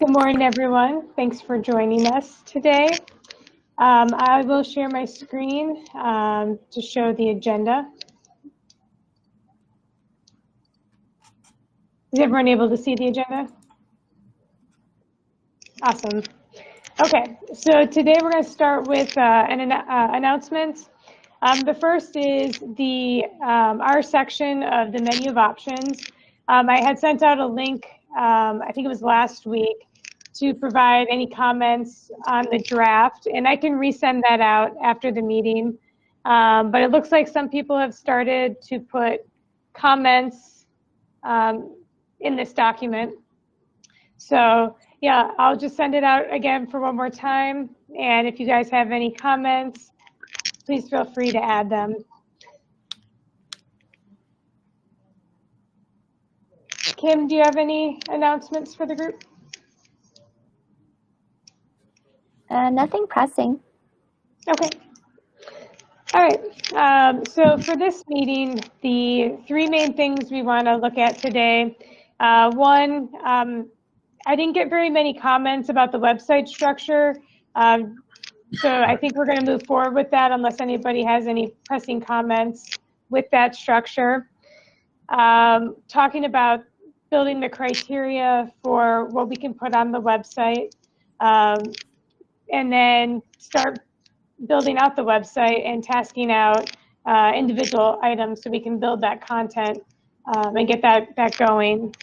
Good morning, everyone. Thanks for joining us today. I will share my screen to show the agenda. Is everyone able to see the agenda? Awesome. Okay, so today we're going to start with announcements. The first is our section of the menu of options. I had sent out a link, I think it was last week, to provide any comments on the draft, and I can resend that out after the meeting. But it looks like some people have started to put comments in this document. So yeah, I'll just send it out again for one more time. And if you guys have any comments, please feel free to add them. Kim, do you have any announcements for the group? Nothing pressing. Okay. All right. So for this meeting, the three main things we want to look at today. One, I didn't get very many comments about the website structure. So I think we're going to move forward with that unless anybody has any pressing comments with that structure. Talking about building the criteria for what we can put on the website, and then start building out the website and tasking out individual items so we can build that content and get that going.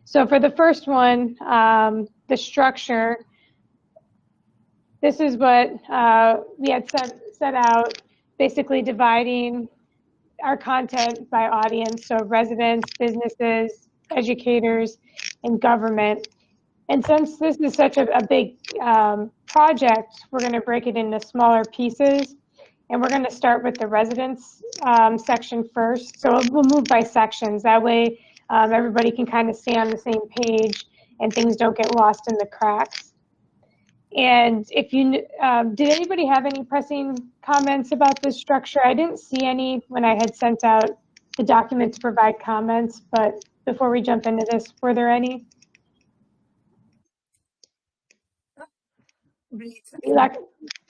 So for the first one, the structure, this is what we had set out, basically dividing our content by audience, so residents, businesses, educators, and government. And since this is such a big project, we're going to break it into smaller pieces, and we're going to start with the residents section first. So we'll move by sections. That way everybody can kind of stay on the same page and things don't get lost in the cracks. And if you, did anybody have any pressing comments about this structure? I didn't see any when I had sent out the document to provide comments, but before we jump into this, were there any?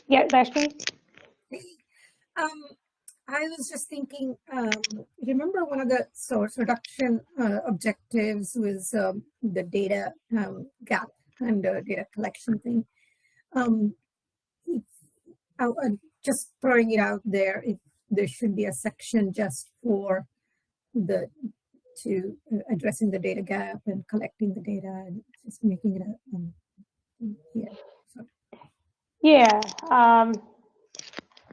Yeah, Lakshmi? I was just thinking, remember one of the source reduction objectives was the data gap and data collection thing. Just throwing it out there, if there should be a section just for addressing the data gap and collecting the data and just making it Yeah,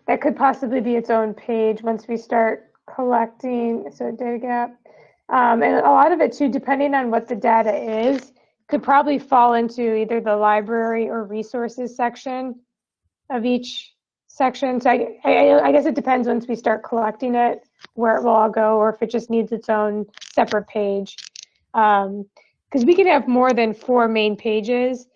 that could possibly be its own page once we start collecting, so data gap. And a lot of it too, depending on what the data is, could probably fall into either the library or resources section of each section. So I guess it depends once we start collecting it, where it will all go, or if it just needs its own separate page. Because we can have more than 4 main pages.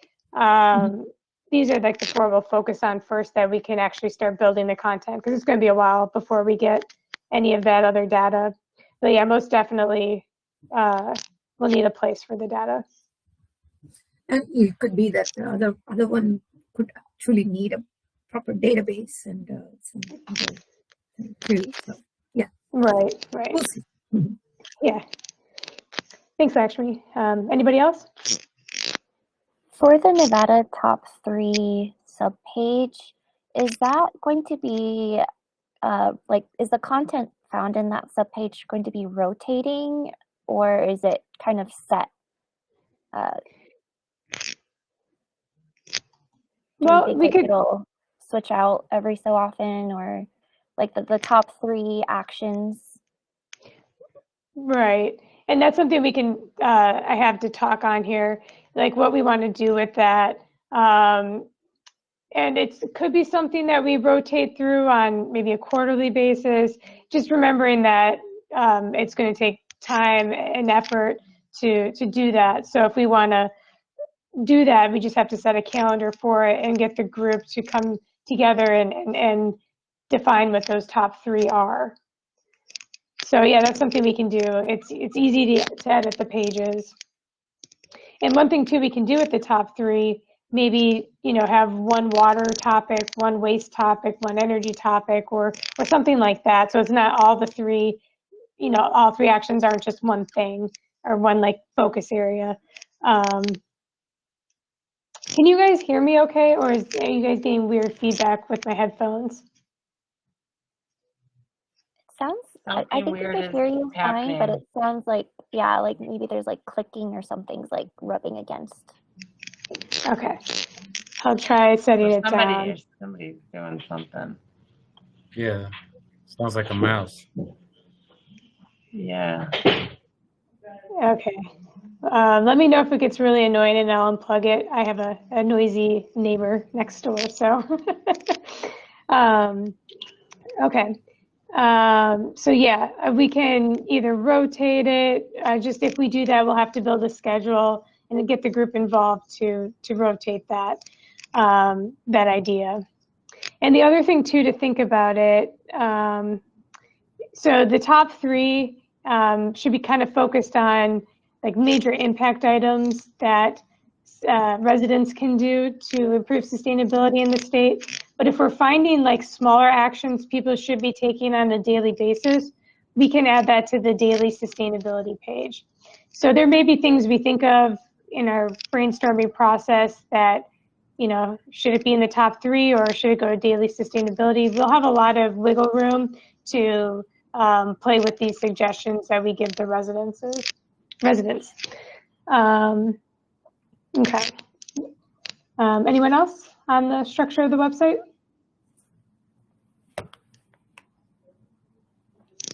These are like the 4 we'll focus on first that we can actually start building the content, because it's going to be a while before we get any of that other data. But yeah, most definitely we'll need a place for the data. And it could be that the other one could actually need a proper database and some other thing too. So yeah. Right. We'll see. Yeah. Thanks, Lakshmi. Anybody else? For the Nevada top 3 subpage, is that going to be is the content found in that subpage going to be rotating, or is it kind of set? Well, we could. It'll switch out every so often, or like the top 3 actions. Right. And that's something we can, I have to talk on here, like what we want to do with that. And it could be something that we rotate through on maybe a quarterly basis, just remembering that it's going to take time and effort to do that. So if we want to do that, we just have to set a calendar for it and get the group to come together and define what those top 3 are. So yeah, that's something we can do. It's easy to edit the pages. And one thing too we can do with the top three, maybe, you know, have one water topic, one waste topic, one energy topic, or something like that. So it's not all the three, you know, all three actions aren't just one thing or one like focus area. Can you guys hear me okay, or are you guys getting weird feedback with my headphones? Sounds, I Something think we weird could is hear you fine, but happening. it sounds like, yeah, like maybe there's like clicking or something's like rubbing against. Okay, I'll try setting it down. Somebody's doing something. Yeah, sounds like a mouse. Yeah. Okay. Let me know if it gets really annoying and I'll unplug it. I have a noisy neighbor next door, so. Okay. So yeah, we can either rotate it. Just if we do that, we'll have to build a schedule and get the group involved to rotate that that idea. And the other thing too to think about it. So the top three should be kind of focused on like major impact items that residents can do to improve sustainability in the state. But if we're finding like smaller actions people should be taking on a daily basis, we can add that to the daily sustainability page. So there may be things we think of in our brainstorming process that, you know, should it be in the top three or should it go to daily sustainability? We'll have a lot of wiggle room to play with these suggestions that we give the residents. Okay. Anyone else on the structure of the website?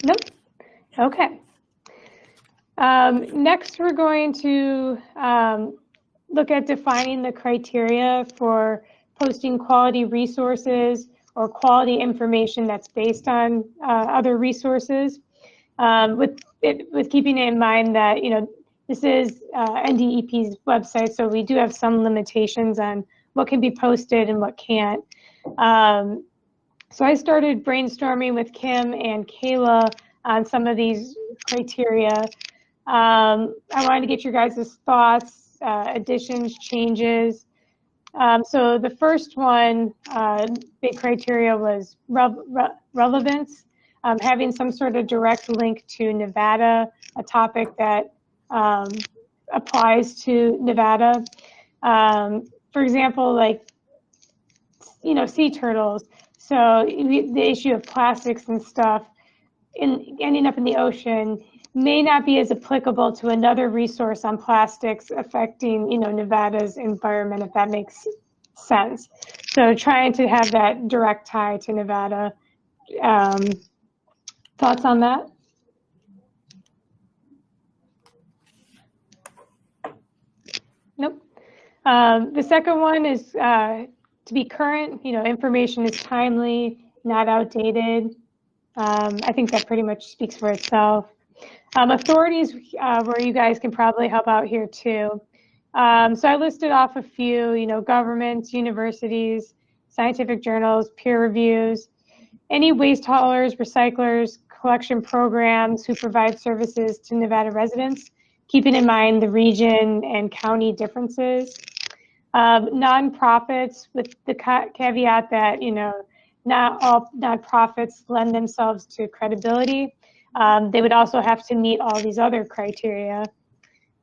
Nope. Okay. Next, we're going to look at defining the criteria for posting quality resources or quality information that's based on other resources. With keeping in mind that, you know, this is NDEP's website, so we do have some limitations on what can be posted and what can't. So I started brainstorming with Kim and Kayla on some of these criteria. I wanted to get your guys' thoughts, additions, changes. So the first one, big criteria was relevance, having some sort of direct link to Nevada, a topic that applies to Nevada. For example, like, you know, sea turtles. So the issue of plastics and stuff ending up in the ocean may not be as applicable to another resource on plastics affecting, you know, Nevada's environment, if that makes sense. So trying to have that direct tie to Nevada. Thoughts on that? Nope. The second one is to be current, you know, information is timely, not outdated. I think that pretty much speaks for itself. Authorities, where you guys can probably help out here too. So I listed off a few, you know, governments, universities, scientific journals, peer reviews, any waste haulers, recyclers, collection programs who provide services to Nevada residents, keeping in mind the region and county differences. Nonprofits, with the caveat that, you know, not all nonprofits lend themselves to credibility. They would also have to meet all these other criteria.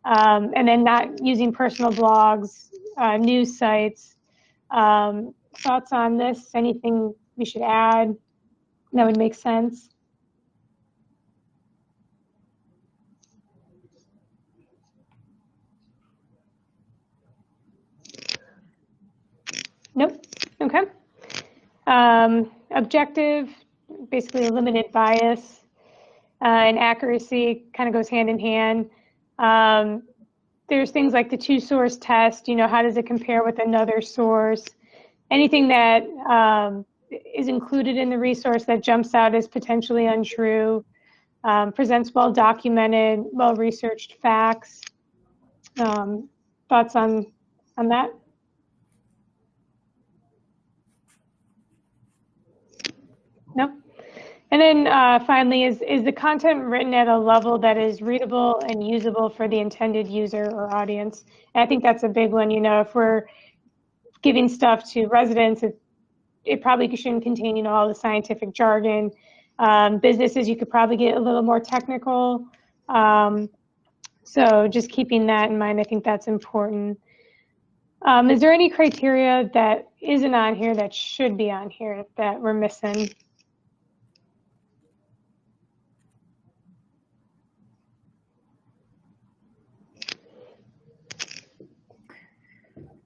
And then not using personal blogs, news sites. Thoughts on this? Anything we should add that would make sense? Nope. Okay. Objective, basically a limited bias. And accuracy kind of goes hand in hand. There's things like the two-source test, you know, how does it compare with another source? Anything that is included in the resource that jumps out as potentially untrue, presents well-documented, well-researched facts. Thoughts on that? Nope. And then finally, is the content written at a level that is readable and usable for the intended user or audience? And I think that's a big one. If we're giving stuff to residents, it probably shouldn't contain, all the scientific jargon. Businesses, you could probably get a little more technical. So just keeping that in mind, I think that's important. Is there any criteria that isn't on here that should be on here that we're missing?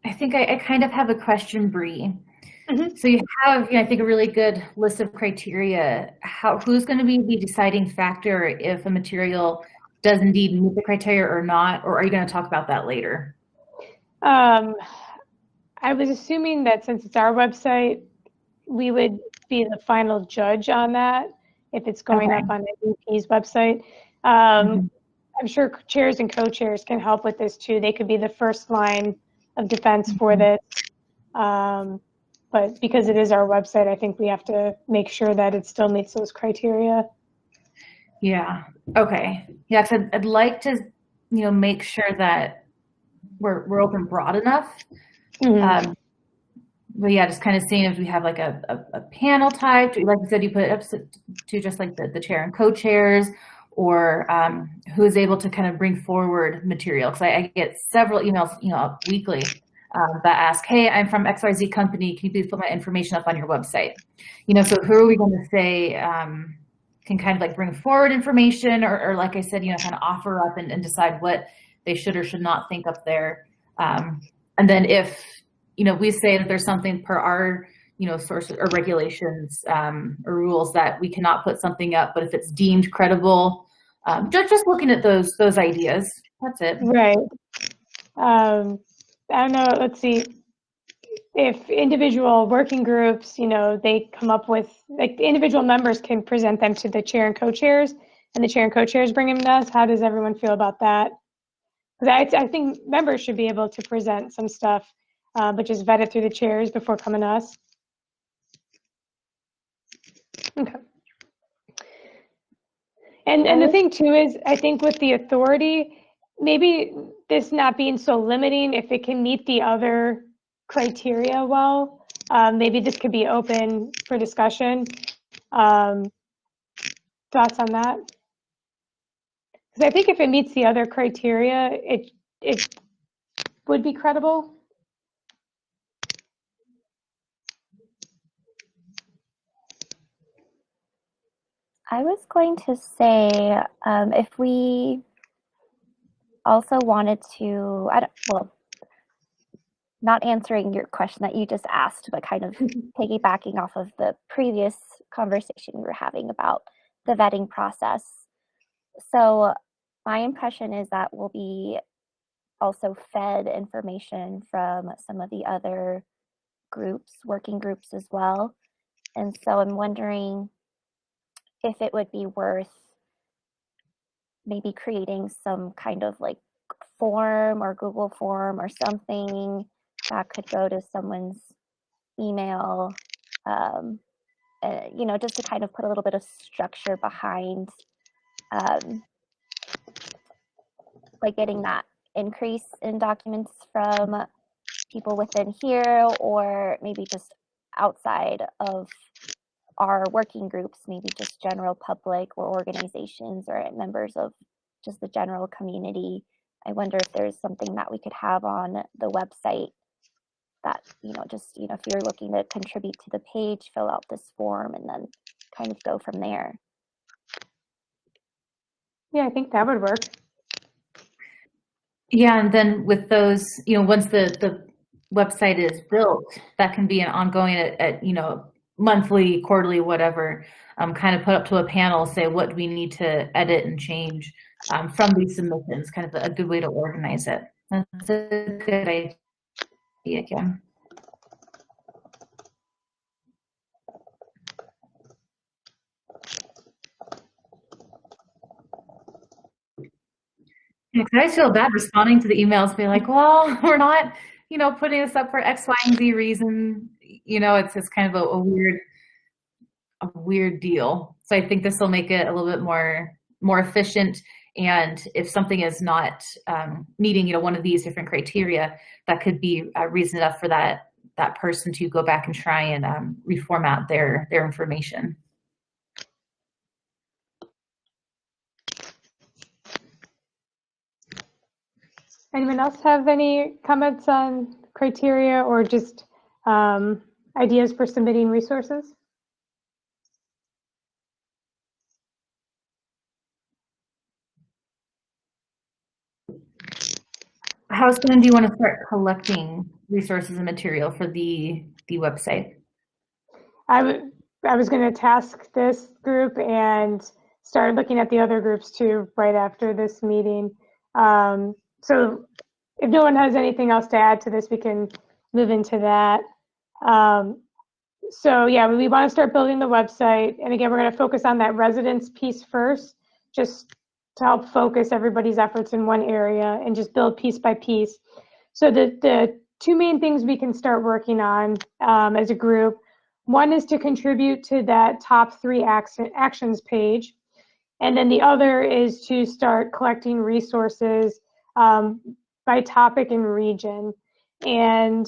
I think I kind of have a question, Bree. Mm-hmm. So you have, I think, a really good list of criteria. Who's going to be the deciding factor if a material does indeed meet the criteria or not, or are you going to talk about that later? I was assuming that since it's our website, we would be the final judge on that if it's going up on the VP's website. I'm sure chairs and co-chairs can help with this too. They could be the first line of defense for this. But because it is our website, I think we have to make sure that it still meets those criteria. Yeah. Okay. Yeah. So I'd like to, make sure that we're open broad enough. But yeah, just kind of seeing if we have like a panel type, like you said, you put it up to just like the chair and co-chairs, or who's able to kind of bring forward material. Because I get several emails, weekly that ask, hey, I'm from XYZ company. Can you please put my information up on your website? So who are we going to say can kind of like bring forward information, or like I said, kind of offer up and decide what they should or should not think up there. And then if, we say that there's something per our, source or regulations or rules that we cannot put something up, but if it's deemed credible, just looking at those ideas, that's it. Right. I don't know, let's see. If individual working groups, they come up with, like, the individual members can present them to the chair and co-chairs, and the chair and co-chairs bring them to us. How does everyone feel about that? Because I think members should be able to present some stuff, but just vet it through the chairs before coming to us. Okay. And the thing too is, I think with the authority, maybe this not being so limiting, if it can meet the other criteria well, maybe this could be open for discussion. Thoughts on that? Because I think if it meets the other criteria, it would be credible. I was going to say, if we also wanted to, not answering your question that you just asked, but kind of piggybacking off of the previous conversation we were having about the vetting process. So my impression is that we'll be also fed information from some of the other groups, working groups as well. And so I'm wondering if it would be worth maybe creating some kind of like form or Google form or something that could go to someone's email, just to kind of put a little bit of structure behind like getting that increase in documents from people within here, or maybe just outside of our working groups, maybe just general public or organizations or members of just the general community. I wonder if there's something that we could have on the website that, if you're looking to contribute to the page, fill out this form and then kind of go from there. Yeah, I think that would work. Yeah, and then with those, once the website is built, that can be an ongoing at monthly, quarterly, whatever, kind of put up to a panel, say what do we need to edit and change from these submissions, kind of a good way to organize it. That's a good idea, Kim. I always feel bad responding to the emails, being like, well, we're not, putting this up for X, Y, and Z reason. It's just kind of a weird deal. So I think this will make it a little bit more efficient. And if something is not meeting, one of these different criteria, that could be reason enough for that person to go back and try and reformat their information. Anyone else have any comments on criteria or just ideas for submitting resources? How soon do you want to start collecting resources and material for the website? I was going to task this group and start looking at the other groups too right after this meeting. So if no one has anything else to add to this, we can move into that. So yeah, we want to start building the website. And again, we're going to focus on that residence piece first, just to help focus everybody's efforts in one area and just build piece by piece. So the two main things we can start working on as a group, one is to contribute to that top 3 actions page. And then the other is to start collecting resources by topic and region. And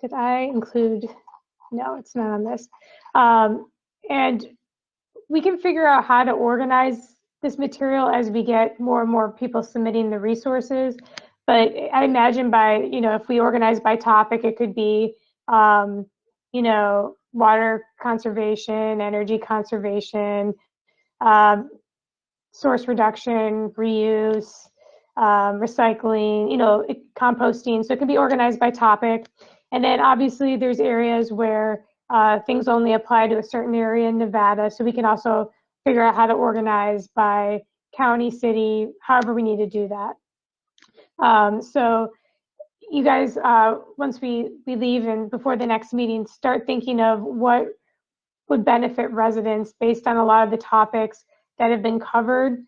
did I include, no, it's not on this. And we can figure out how to organize this material as we get more and more people submitting the resources. But I imagine by, if we organize by topic, it could be, water conservation, energy conservation, source reduction, reuse, recycling, composting. So it can be organized by topic. And then obviously there's areas where things only apply to a certain area in Nevada. So we can also figure out how to organize by county, city, however we need to do that. So you guys, once we leave and before the next meeting, start thinking of what would benefit residents based on a lot of the topics that have been covered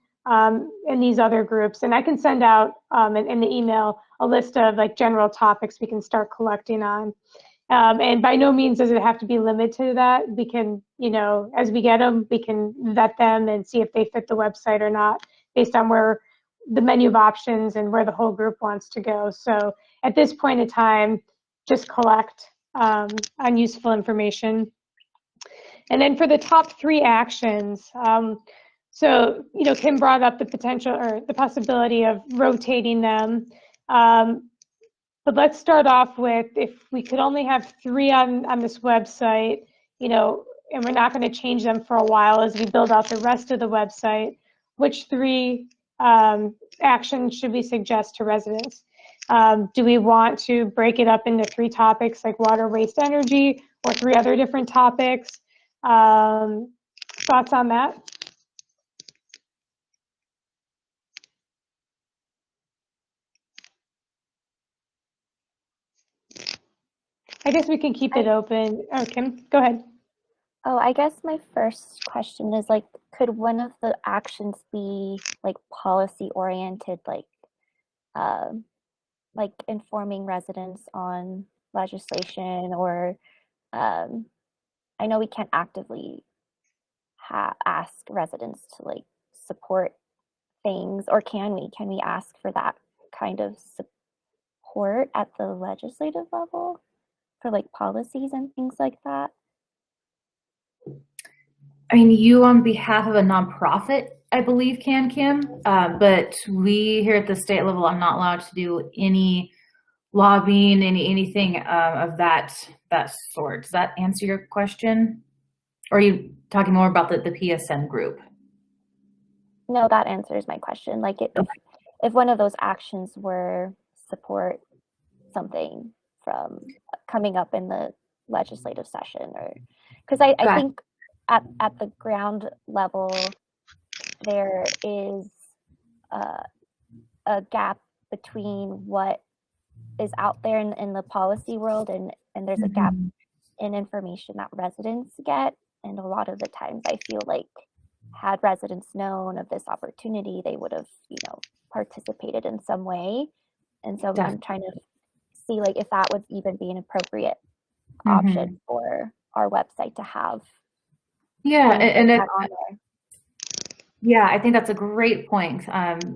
in these other groups. And I can send out in the email a list of like general topics we can start collecting on. And by no means does it have to be limited to that. We can, as we get them, we can vet them and see if they fit the website or not based on where the menu of options and where the whole group wants to go. So at this point in time, just collect on useful information. And then for the top 3 actions, so, Kim brought up the potential or the possibility of rotating them. But let's start off with, if we could only have 3 on this website, and we're not going to change them for a while as we build out the rest of the website, which 3 actions should we suggest to residents? Do we want to break it up into 3 topics like water, waste, energy, or 3 other different topics? Thoughts on that? I guess we can keep it open. Oh, Kim, go ahead. Oh, I guess my first question is like, could one of the actions be like policy oriented, like informing residents on legislation, or I know we can't actively ask residents to like support things, or can we ask for that kind of support at the legislative level for like policies and things like that? I mean, you on behalf of a nonprofit, I believe, can, Kim, but we here at the state level are not allowed to do any lobbying, anything of that sort. Does that answer your question? Or are you talking more about the PSN group? No, that answers my question. Like if one of those actions were support something from coming up in the legislative session, or because I think at the ground level there is a gap between what is out there in the policy world, and there's a gap in information that residents get. And a lot of the times I feel like had residents known of this opportunity, they would have, participated in some way. And so I'm trying to see like if that would even be an appropriate option for our website to have. Yeah, and Yeah, I think that's a great point.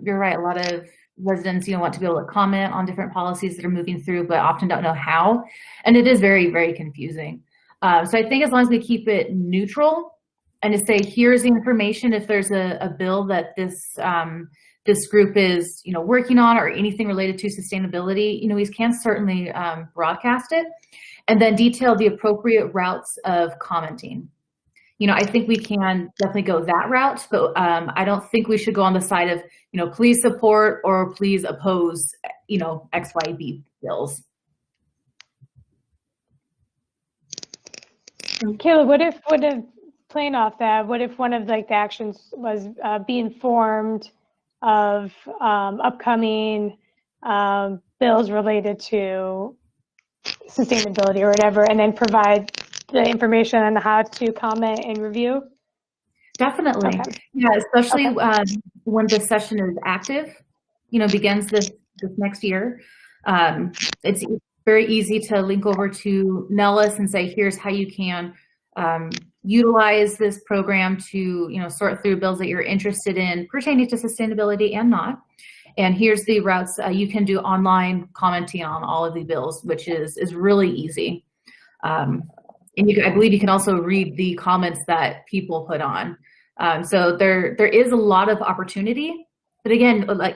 You're right. A lot of residents, want to be able to comment on different policies that are moving through, but often don't know how. And it is very, very confusing. So I think as long as we keep it neutral and to say, here's the information, if there's a bill that this group is, working on or anything related to sustainability, we can certainly broadcast it and then detail the appropriate routes of commenting. I think we can definitely go that route, but I don't think we should go on the side of, please support or please oppose, XYB bills. Kayla, what if playing off that, what if one of the actions was be informed of upcoming bills related to sustainability or whatever, and then provide the information on how to comment and review? Definitely. Okay. Yeah, especially Okay. when the session is active, begins this next year. It's very easy to link over to Nellis and say, here's how you can utilize this program to, sort through bills that you're interested in pertaining to sustainability and not. And here's the routes you can do online commenting on all of the bills, which is really easy. And I believe you can also read the comments that people put on. So there is a lot of opportunity, but again, like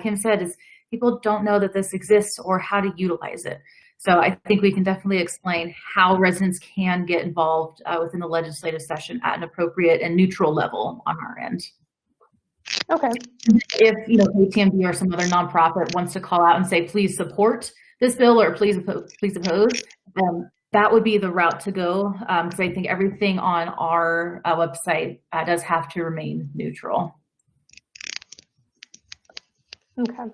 Kim said, is people don't know that this exists or how to utilize it. So I think we can definitely explain how residents can get involved within the legislative session at an appropriate and neutral level on our end. Okay. If ATMB or some other nonprofit wants to call out and say, please support this bill or please oppose, that would be the route to go, because I think everything on our website does have to remain neutral. Okay.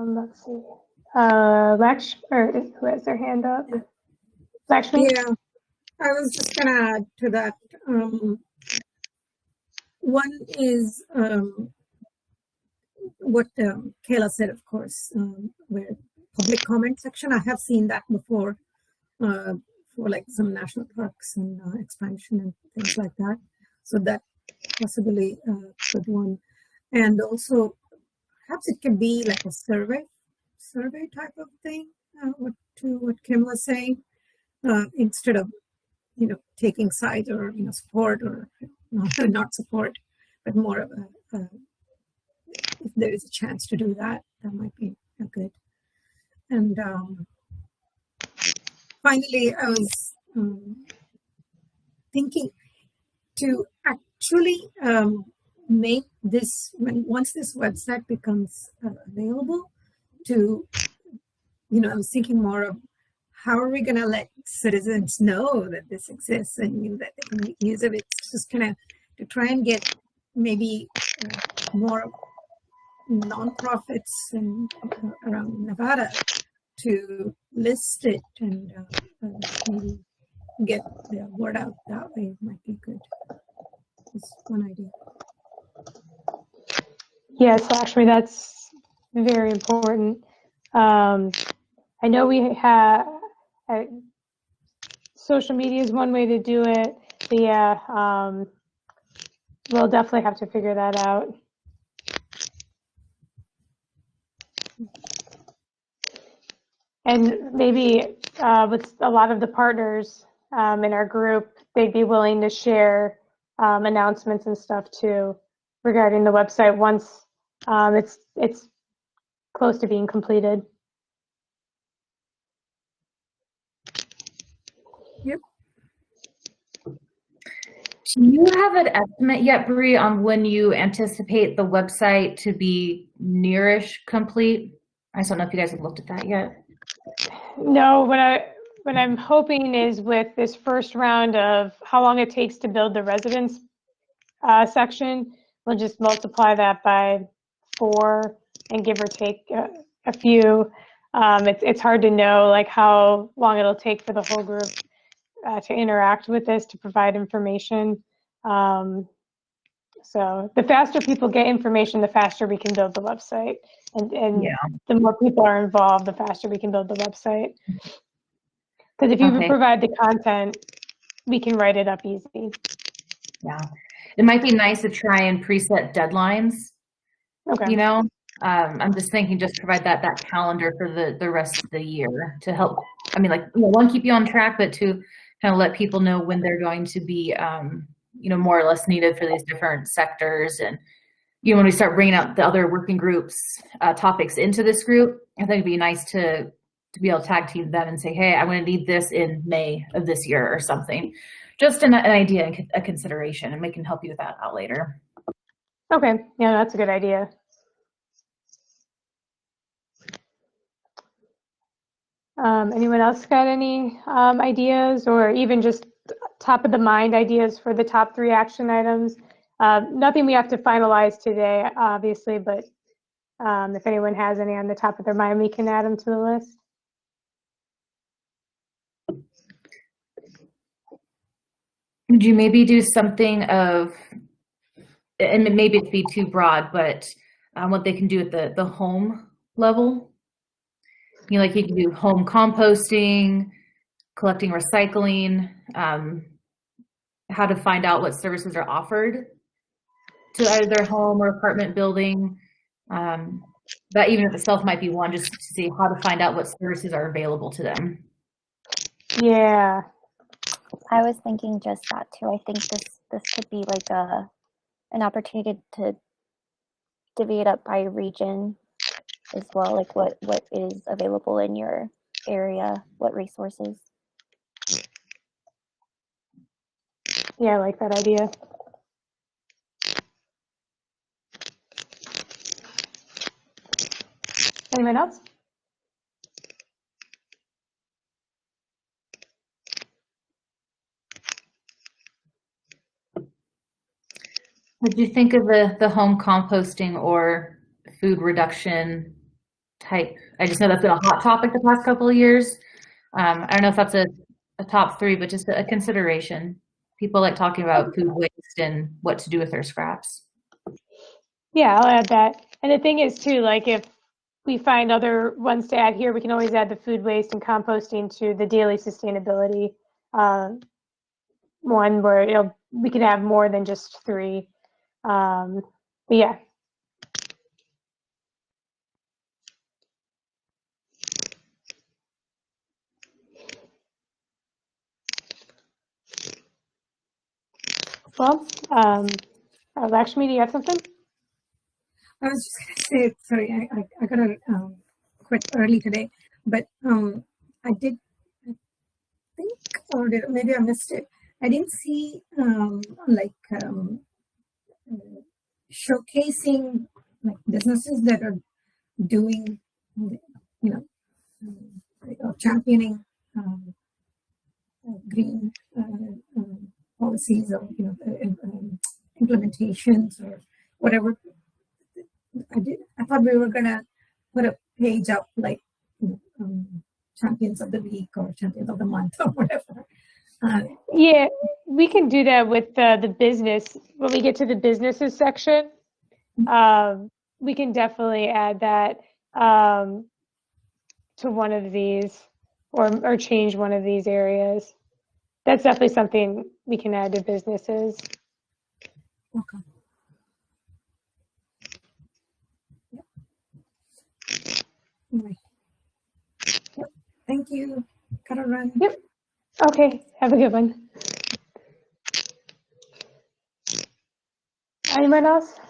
Let's see. Lex, or who has their hand up? Lakshmi? Yeah, I was just gonna add to that. One is what Kayla said, of course, where public comment section. I have seen that before for some national parks and expansion and things like that. So that possibly good one. And also perhaps it could be like a survey type of thing, what Kim was saying, instead of taking sides or support or not support, but more of a if there is a chance to do that, that might be good. And finally, I was thinking to actually make this, once this website becomes available, to, I was thinking more of how are we going to let citizens know that this exists and that they can use it. It's just kind of to try and get maybe more nonprofits and around Nevada to list it and maybe get the word out that way might be good. Just one idea. Yes, actually, that's very important. I know we have social media is one way to do it. But yeah, we'll definitely have to figure that out. And maybe with a lot of the partners in our group, they'd be willing to share announcements and stuff too regarding the website once it's close to being completed. Yep. Do you have an estimate yet, Bree, on when you anticipate the website to be nearish complete? I just don't know if you guys have looked at that yet. No, what I'm hoping is with this first round of how long it takes to build the residence section, we'll just multiply that by 4 and give or take a few. It's hard to know like how long it'll take for the whole group to interact with this, to provide information. So the faster people get information, the faster we can build the website. And Yeah. the more people are involved, the faster we can build the website. Because if you provide the content, we can write it up easy. Yeah, it might be nice to try and preset deadlines. Okay. You know, I'm just thinking, just provide that calendar for the rest of the year to help. I mean, like, one, keep you on track, but to kind of let people know when they're going to be, more or less needed for these different sectors. And when we start bringing out the other working groups topics into this group, I think it'd be nice to be able to tag team them and say, hey, I'm going to need this in May of this year or something. Just an idea and a consideration, and we can help you with that out later. Okay, yeah, that's a good idea. Anyone else got any ideas, or even just top of the mind ideas for the top 3 action items? Nothing we have to finalize today, obviously, but if anyone has any on the top of their mind, we can add them to the list. Would you maybe do something of, and maybe it'd be too broad, but what they can do at the home level? Like you can do home composting, collecting recycling, how to find out what services are offered to either their home or apartment building. That even itself might be one, just to see how to find out what services are available to them. Yeah. I was thinking just that too. I think this could be like an opportunity to divvy it up by region as well, like what is available in your area, what resources. Yeah, I like that idea. Anyone else? What do you think of the home composting or food reduction type? I just know that's been a hot topic the past couple of years. I don't know if that's a top 3, but just a consideration. People like talking about food waste and what to do with their scraps. Yeah, I'll add that. And the thing is too, like if we find other ones to add here, we can always add the food waste and composting to the daily sustainability one where we can have more than just 3. But yeah. Well, Lakshmi, do you have something? I was just going to say, sorry, I got to quit early today, but I did, I think, or maybe I missed it. I didn't see showcasing like businesses that are doing, championing green policies or implementations or whatever. I thought we were gonna put a page up like champions of the week or champions of the month or whatever. Yeah, we can do that with the business. When we get to the businesses section, we can definitely add that to one of these or change one of these areas. That's definitely something we can add to businesses. Okay. Anyway. Yep. Thank you. Gotta run. Yep. Okay. Have a good one. Anyone else?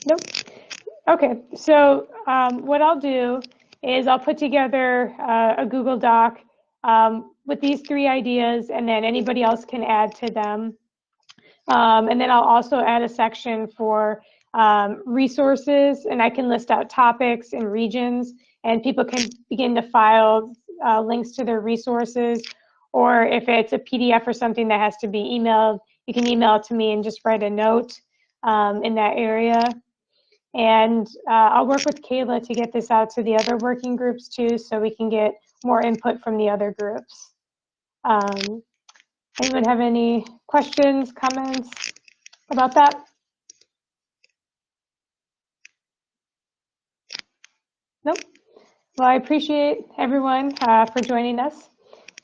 Nope. Okay. So what I'll do is I'll put together a Google Doc with these 3 ideas, and then anybody else can add to them. And then I'll also add a section for resources, and I can list out topics and regions, and people can begin to file links to their resources. Or if it's a PDF or something that has to be emailed, you can email it to me and just write a note in that area. And I'll work with Kayla to get this out to the other working groups too, so we can get more input from the other groups. Anyone have any questions, comments about that? Nope. Well, I appreciate everyone for joining us.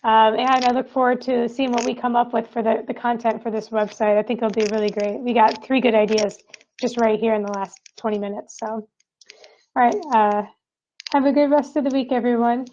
And I look forward to seeing what we come up with for the content for this website. I think it'll be really great. We got 3 good ideas just right here in the last 20 minutes. So, all right, have a good rest of the week, everyone.